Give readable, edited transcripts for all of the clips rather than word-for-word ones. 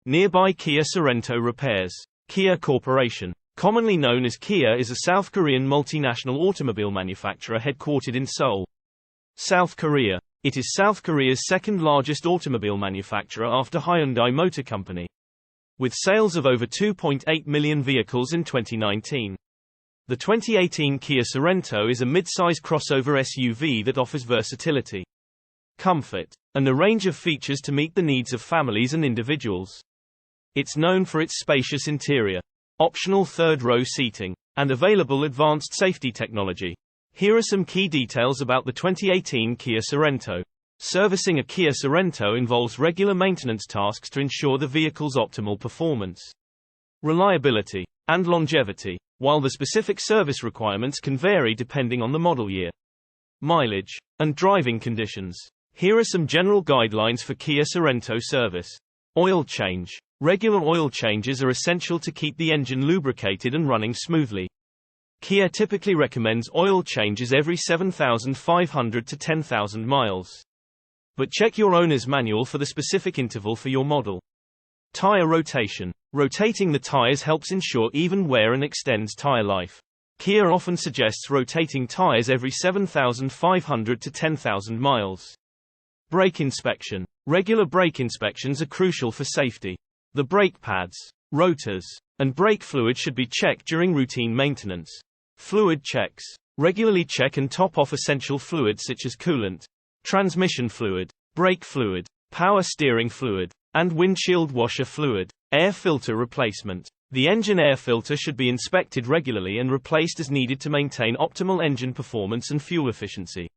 Nearby Kia Sorento repairs. Kia Corporation, commonly known as Kia, is a South Korean multinational automobile manufacturer headquartered in Seoul, South Korea. It is South Korea's second largest automobile manufacturer after Hyundai Motor Company, with sales of over 2.8 million vehicles in 2019. The 2018 Kia Sorento is a mid-size crossover SUV that offers versatility, comfort, and a range of features to meet the needs of families and individuals. It's known for its spacious interior, optional third-row seating, and available advanced safety technology. Here are some key details about the 2018 Kia Sorento. Servicing a Kia Sorento involves regular maintenance tasks to ensure the vehicle's optimal performance, reliability, and longevity, while the specific service requirements can vary depending on the model year, mileage, and driving conditions. Here are some general guidelines for Kia Sorento service. Oil change. Regular oil changes are essential to keep the engine lubricated and running smoothly. Kia typically recommends oil changes every 7,500 to 10,000 miles. But check your owner's manual for the specific interval for your model. Tire rotation. Rotating the tires helps ensure even wear and extends tire life. Kia often suggests rotating tires every 7,500 to 10,000 miles. Brake inspection. Regular brake inspections are crucial for safety. The brake pads, rotors, and brake fluid should be checked during routine maintenance. Fluid checks. Regularly check and top off essential fluids such as coolant, transmission fluid, brake fluid, power steering fluid, and windshield washer fluid. Air filter replacement. The engine air filter should be inspected regularly and replaced as needed to maintain optimal engine performance and fuel efficiency.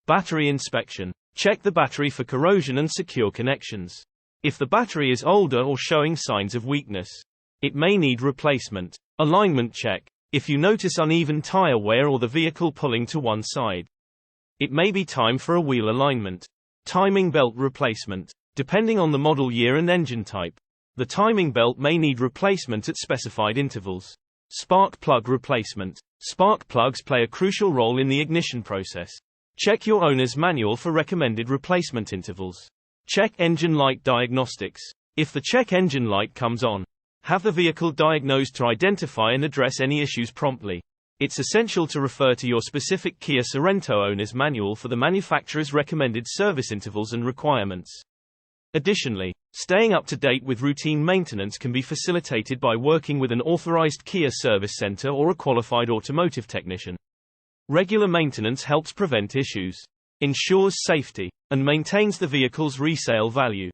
Battery inspection. Check the battery for corrosion and secure connections. If the battery is older or showing signs of weakness, it may need replacement. Alignment check. If you notice uneven tire wear or the vehicle pulling to one side, it may be time for a wheel alignment. Timing belt replacement. Depending on the model year and engine type, the timing belt may need replacement at specified intervals. Spark plug replacement. Spark plugs play a crucial role in the ignition process. Check your owner's manual for recommended replacement intervals. Check engine light diagnostics. If the check engine light comes on, have the vehicle diagnosed to identify and address any issues promptly. It's essential to refer to your specific Kia Sorento owner's manual for the manufacturer's recommended service intervals and requirements. Additionally, staying up to date with routine maintenance can be facilitated by working with an authorized Kia service center or a qualified automotive technician. Regular maintenance helps prevent issues, ensures safety, and maintains the vehicle's resale value.